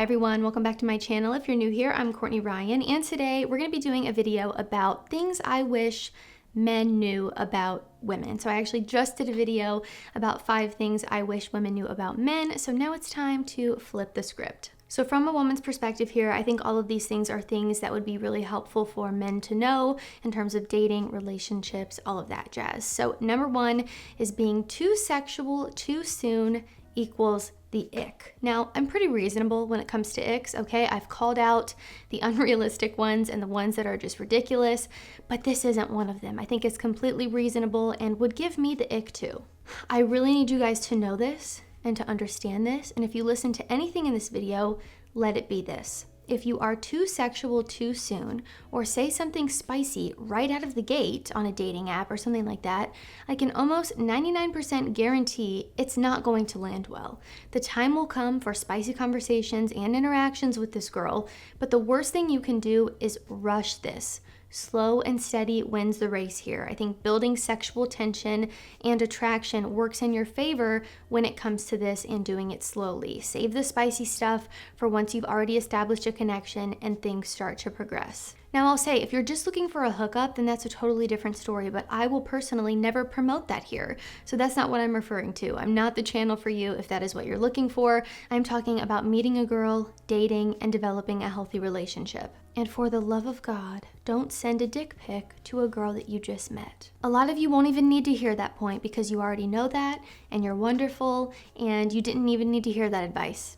Hi everyone, welcome back to my channel. If you're new here, I'm Courtney Ryan, and today we're going to be doing a video about things I wish men knew about women. So I actually just did a video about 5 things I wish women knew about men, so now it's time to flip the script. So from a woman's perspective here, I think all of these things are things that would be really helpful for men to know in terms of dating, relationships, all of that jazz. So number 1 is being too sexual too soon equals the ick. Now, I'm pretty reasonable when it comes to icks, okay? I've called out the unrealistic ones and the ones that are just ridiculous, but this isn't one of them. I think it's completely reasonable and would give me the ick too. I really need you guys to know this and to understand this, and if you listen to anything in this video, let it be this. If you are too sexual too soon, or say something spicy right out of the gate on a dating app or something like that, I can almost 99% guarantee it's not going to land well. The time will come for spicy conversations and interactions with this girl, but the worst thing you can do is rush this. Slow and steady wins the race here. I think building sexual tension and attraction works in your favor when it comes to this and doing it slowly. Save the spicy stuff for once you've already established a connection and things start to progress. Now I'll say, if you're just looking for a hookup, then that's a totally different story, but I will personally never promote that here. So that's not what I'm referring to. I'm not the channel for you if that is what you're looking for. I'm talking about meeting a girl, dating, and developing a healthy relationship. And for the love of God, don't send a dick pic to a girl that you just met. A lot of you won't even need to hear that point because you already know that, and you're wonderful, and you didn't even need to hear that advice.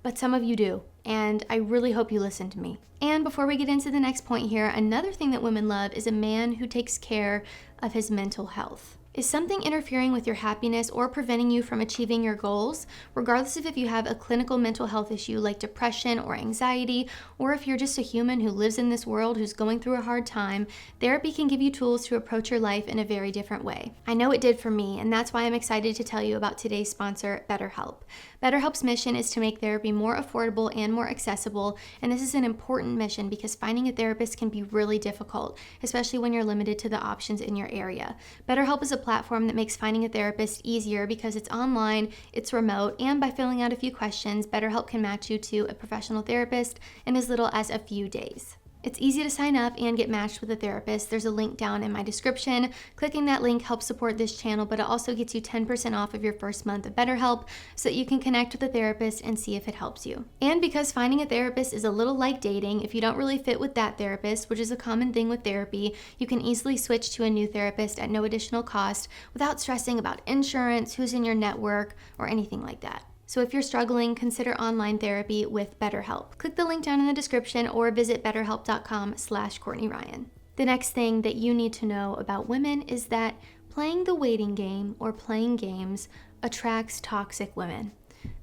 But some of you do, and I really hope you listen to me. And before we get into the next point here, another thing that women love is a man who takes care of his mental health. Is something interfering with your happiness or preventing you from achieving your goals, regardless of if you have a clinical mental health issue like depression or anxiety, or if you're just a human who lives in this world who's going through a hard time, therapy can give you tools to approach your life in a very different way. I know it did for me, and that's why I'm excited to tell you about today's sponsor, BetterHelp. BetterHelp's mission is to make therapy more affordable and more accessible, and this is an important mission because finding a therapist can be really difficult, especially when you're limited to the options in your area. BetterHelp is a platform that makes finding a therapist easier because it's online, it's remote, and by filling out a few questions, BetterHelp can match you to a professional therapist in as little as a few days. It's easy to sign up and get matched with a therapist. There's a link down in my description. Clicking that link helps support this channel, but it also gets you 10% off of your first month of BetterHelp so that you can connect with a therapist and see if it helps you. And because finding a therapist is a little like dating, if you don't really fit with that therapist, which is a common thing with therapy, you can easily switch to a new therapist at no additional cost without stressing about insurance, who's in your network, or anything like that. So if you're struggling, consider online therapy with BetterHelp. Click the link down in the description or visit betterhelp.com/CourtneyRyan. The next thing that you need to know about women is that playing the waiting game or playing games attracts toxic women.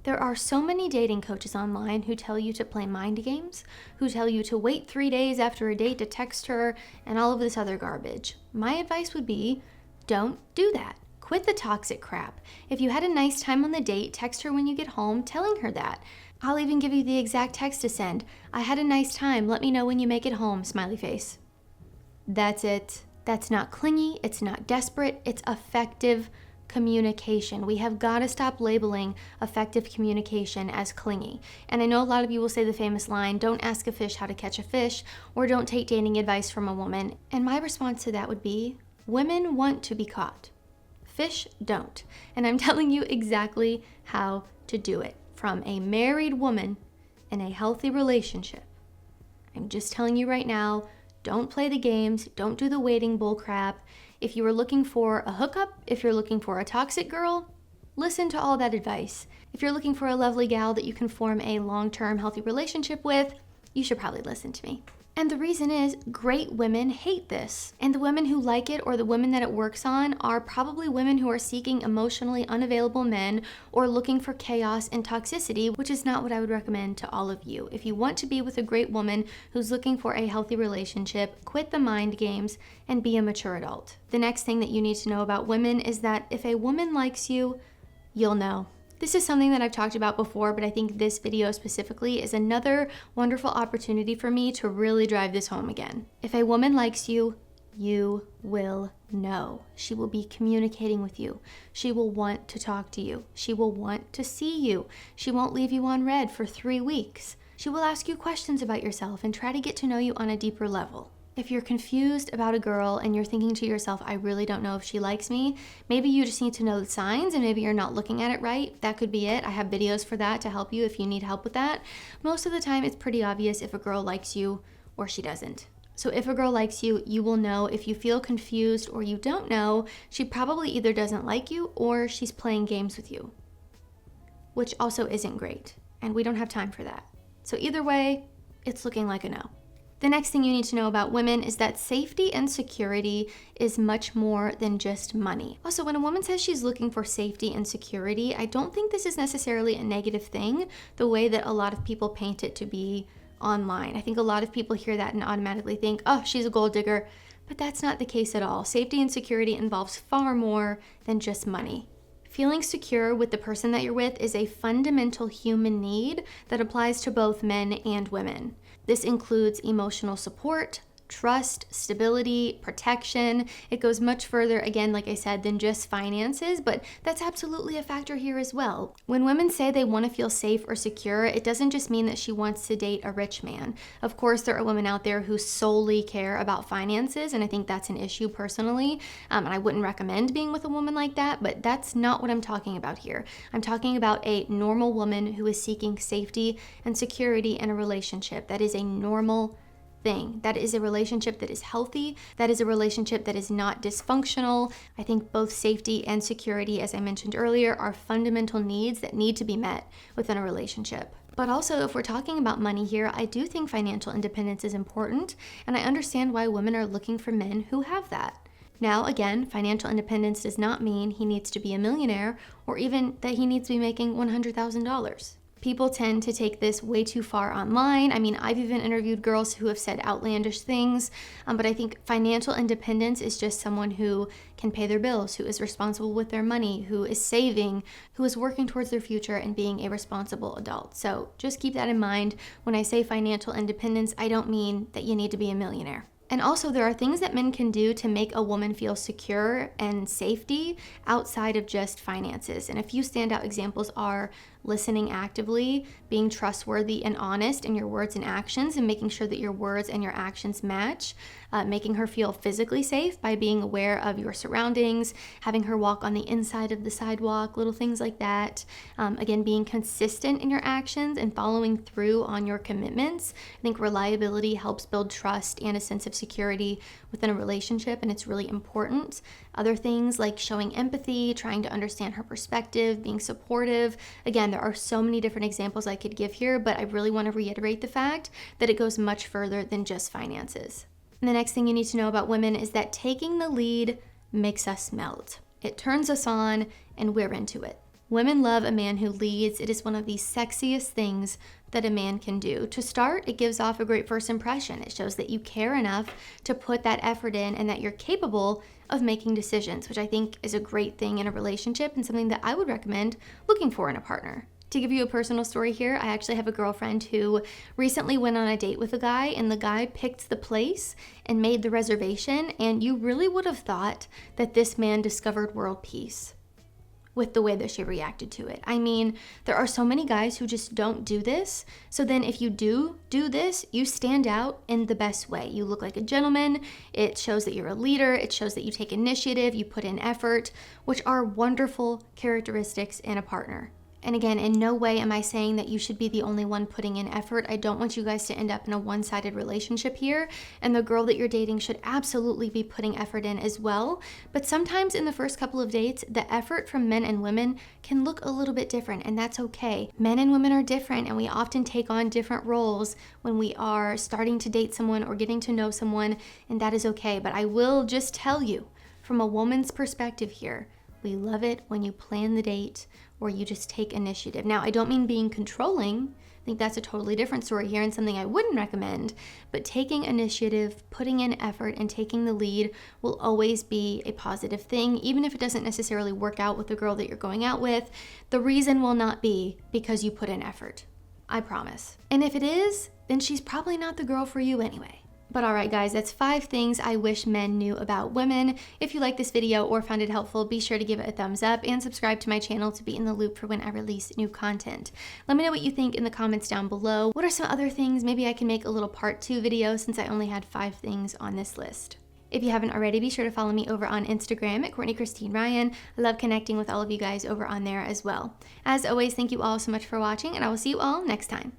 There are so many dating coaches online who tell you to play mind games, who tell you to wait 3 days after a date to text her, and all of this other garbage. My advice would be, don't do that. Quit the toxic crap. If you had a nice time on the date, text her when you get home telling her that. I'll even give you the exact text to send. I had a nice time. Let me know when you make it home, smiley face. That's it. That's not clingy. It's not desperate. It's effective communication. We have got to stop labeling effective communication as clingy. And I know a lot of you will say the famous line, don't ask a fish how to catch a fish, or don't take dating advice from a woman. And my response to that would be, women want to be caught. Fish don't. And I'm telling you exactly how to do it from a married woman in a healthy relationship. I'm just telling you right now, don't play the games, don't do the waiting bull crap. If you are looking for a hookup, if you're looking for a toxic girl, listen to all that advice. If you're looking for a lovely gal that you can form a long-term healthy relationship with, you should probably listen to me. And the reason is, great women hate this. And the women who like it or the women that it works on are probably women who are seeking emotionally unavailable men or looking for chaos and toxicity, which is not what I would recommend to all of you. If you want to be with a great woman who's looking for a healthy relationship, quit the mind games and be a mature adult. The next thing that you need to know about women is that if a woman likes you, you'll know. This is something that I've talked about before, but I think this video specifically is another wonderful opportunity for me to really drive this home again. If a woman likes you, you will know. She will be communicating with you. She will want to talk to you. She will want to see you. She won't leave you on red for 3 weeks. She will ask you questions about yourself and try to get to know you on a deeper level. If you're confused about a girl and you're thinking to yourself, I really don't know if she likes me, maybe you just need to know the signs and maybe you're not looking at it right. That could be it. I have videos for that to help you if you need help with that. Most of the time, it's pretty obvious if a girl likes you or she doesn't. So if a girl likes you, you will know. If you feel confused or you don't know, she probably either doesn't like you or she's playing games with you, which also isn't great. And we don't have time for that. So either way, it's looking like a no. The next thing you need to know about women is that safety and security is much more than just money. Also, when a woman says she's looking for safety and security, I don't think this is necessarily a negative thing, the way that a lot of people paint it to be online. I think a lot of people hear that and automatically think, oh, she's a gold digger, but that's not the case at all. Safety and security involves far more than just money. Feeling secure with the person that you're with is a fundamental human need that applies to both men and women. This includes emotional support, trust, stability, protection. It goes much further, again, like I said, than just finances, but that's absolutely a factor here as well. When women say they want to feel safe or secure, it doesn't just mean that she wants to date a rich man. Of course, there are women out there who solely care about finances, and I think that's an issue personally, and I wouldn't recommend being with a woman like that, but that's not what I'm talking about here. I'm talking about a normal woman who is seeking safety and security in a relationship. That is a normal thing. That is a relationship that is healthy. That is a relationship that is not dysfunctional. I think both safety and security, as I mentioned earlier, are fundamental needs that need to be met within a relationship. But also, if we're talking about money here, I do think financial independence is important, and I understand why women are looking for men who have that. Now, again, financial independence does not mean he needs to be a millionaire or even that he needs to be making $100,000. People tend to take this way too far online. I mean, I've even interviewed girls who have said outlandish things, but I think financial independence is just someone who can pay their bills, who is responsible with their money, who is saving, who is working towards their future and being a responsible adult. So just keep that in mind. When I say financial independence, I don't mean that you need to be a millionaire. And also, there are things that men can do to make a woman feel secure and safety outside of just finances. And a few standout examples are listening actively, being trustworthy and honest in your words and actions, and making sure that your words and your actions match, making her feel physically safe by being aware of your surroundings, having her walk on the inside of the sidewalk, little things like that. Again, being consistent in your actions and following through on your commitments. I think reliability helps build trust and a sense of security within a relationship, and it's really important. Other things like showing empathy, trying to understand her perspective, being supportive. Again, there are so many different examples I could give here, but I really want to reiterate the fact that it goes much further than just finances. And the next thing you need to know about women is that taking the lead makes us melt. It turns us on and we're into it. Women love a man who leads. It is one of the sexiest things that a man can do. To start, it gives off a great first impression. It shows that you care enough to put that effort in and that you're capable of making decisions, which I think is a great thing in a relationship and something that I would recommend looking for in a partner. To give you a personal story here, I actually have a girlfriend who recently went on a date with a guy, and the guy picked the place and made the reservation, and you really would have thought that this man discovered world peace with the way that she reacted to it. I mean, there are so many guys who just don't do this. So then if you do this, you stand out in the best way. You look like a gentleman. It shows that you're a leader. It shows that you take initiative, you put in effort, which are wonderful characteristics in a partner. And again, in no way am I saying that you should be the only one putting in effort. I don't want you guys to end up in a one-sided relationship here. And the girl that you're dating should absolutely be putting effort in as well. But sometimes in the first couple of dates, the effort from men and women can look a little bit different, and that's okay. Men and women are different, and we often take on different roles when we are starting to date someone or getting to know someone, and that is okay. But I will just tell you, from a woman's perspective here, we love it when you plan the date or you just take initiative. Now, I don't mean being controlling. I think that's a totally different story here and something I wouldn't recommend. But taking initiative, putting in effort, and taking the lead will always be a positive thing, even if it doesn't necessarily work out with the girl that you're going out with. The reason will not be because you put in effort. I promise. And if it is, then she's probably not the girl for you anyway. But alright guys, that's 5 things I wish men knew about women. If you like this video or found it helpful, be sure to give it a thumbs up and subscribe to my channel to be in the loop for when I release new content. Let me know what you think in the comments down below. What are some other things? Maybe I can make a little part 2 video since I only had 5 things on this list. If you haven't already, be sure to follow me over on Instagram at Courtney Christine Ryan. I love connecting with all of you guys over on there as well. As always, thank you all so much for watching, and I will see you all next time.